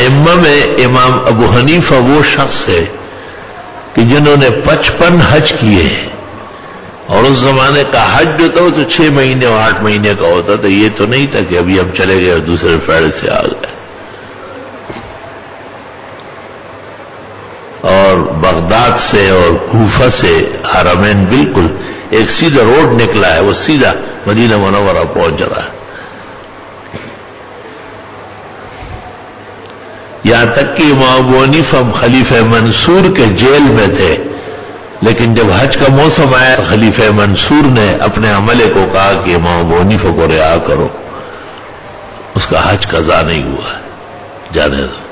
ائمہ میں امام ابو حنیفہ وہ شخص ہے کہ جنہوں نے 55 حج کیے، اور اس زمانے کا حج جو تھا وہ تو 6 مہینے اور 8 مہینے کا ہوتا تھا، یہ تو نہیں تھا کہ ابھی ہم چلے گئے اور دوسرے فیڑ سے آ گئے. اور بغداد سے اور کوفہ سے حرمین بالکل ایک سیدھا روڈ نکلا ہے، وہ سیدھا مدینہ منورہ پہنچ رہا ہے. یہاں تک کہ امام ابو حنیفہ خلیفہ منصور کے جیل میں تھے، لیکن جب حج کا موسم آیا خلیفہ منصور نے اپنے عملے کو کہا کہ امام ابو حنیفہ کو رہا کرو، اس کا حج قضا نہیں ہوا ہے، جانے دو.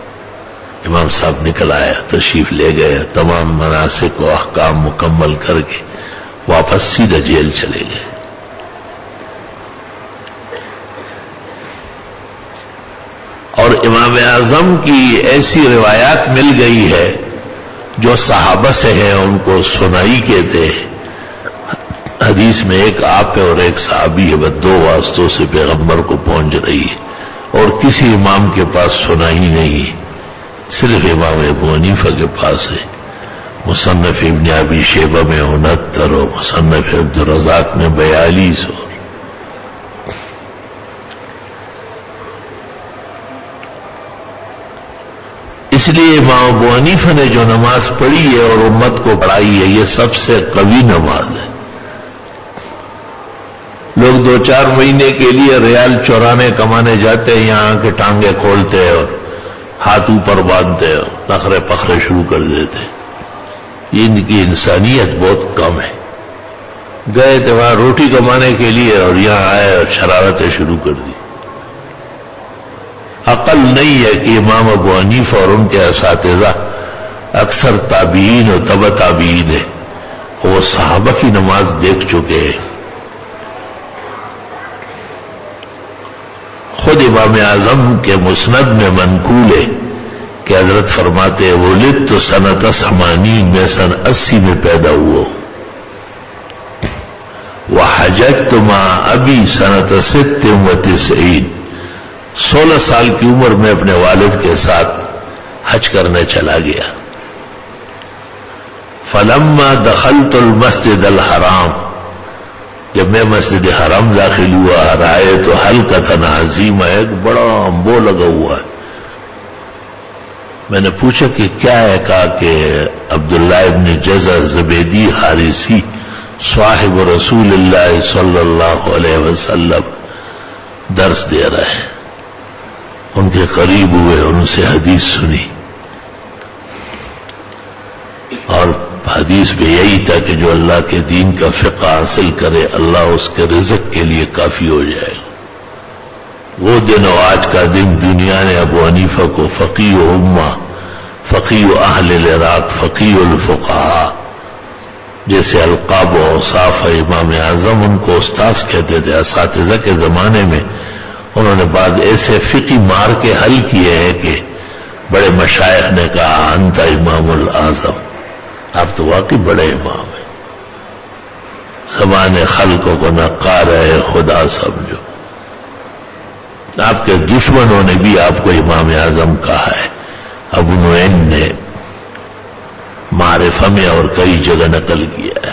امام صاحب نکل آیا، تشریف لے گئے، تمام مناسک و احکام مکمل کر کے واپس سیدھا جیل چلے گئے. اور امام اعظم کی ایسی روایات مل گئی ہے جو صحابہ سے ہیں، ان کو سنائی کہتے ہیں. حدیث میں ایک آپ ہے اور ایک صحابی ہے، بس 2 واسطوں سے پیغمبر کو پہنچ رہی ہے، اور کسی امام کے پاس سنائی نہیں، صرف امام ابو حنیفہ کے پاس ہے. مصنف ابن ابی شیبہ میں 69 اور مصنف عبدالرزاق میں 42. اس لیے امام ابو حنیفہ نے جو نماز پڑھی ہے اور امت کو پڑھائی ہے، یہ سب سے قوی نماز ہے. لوگ 2-4 مہینے کے لیے ریال چورانے کمانے جاتے ہیں، یہاں کے ٹانگیں کھولتے اور ہاتھ اوپر باندھتے اور نخرے پخرے شروع کر دیتے. ان کی انسانیت بہت کم ہے. گئے تھے وہاں روٹی کمانے کے لیے اور یہاں آئے اور شرارتیں شروع کر دی. عقل نہیں ہے کہ امام ابو حنیفہ اور ان کے اساتذہ اکثر تابعین اور تبع تابعین ہیں، وہ صحابہ کی نماز دیکھ چکے ہیں. خود امام اعظم کے مسند میں منقول ہے کہ حضرت فرماتے ہیں ولدت سنۃ 80، میں سن 80 میں پیدا ہوا. وحججت مع ابی سنۃ 96، 16 سال کی عمر میں اپنے والد کے ساتھ حج کرنے چلا گیا. فلما دخلت المسجد الحرام، جب میں مسجد حرام داخل ہوا، رأیت حلقۃ عظیمہ، ایک بڑا امبو لگا ہوا ہے. میں نے پوچھا کہ کیا ہے؟ کہا کہ عبداللہ ابن جزع زبیدی حارثی صاحب رسول اللہ صلی اللہ علیہ وسلم درس دے رہے ہیں. ان کے قریب ہوئے، ان سے حدیث سنی، اور حدیث میں یہی تھا کہ جو اللہ کے دین کا فقہ حاصل کرے اللہ اس کے رزق کے لیے کافی ہو جائے گا. وہ دن اور آج کا دن دنیا نے ابو حنیفہ کو فقیہ امہ، فقیہ اہل العراق، فقیہ الفقہاء جیسے القاب و اوصاف ہے. امام اعظم ان کو استاذ کہتے تھے. اساتذہ کے زمانے میں انہوں نے بعد ایسے فقی مار کے حل کیے ہیں کہ بڑے مشائخ نے کہا انت امام الاعظم، آپ تو واقعی بڑے امام ہیں، زبان خلقوں کو نقا رہے خدا سمجھو. آپ کے دشمنوں نے بھی آپ کو امام اعظم کہا ہے. ابو نعیم نے معرفہ میں اور کئی جگہ نقل کیا ہے.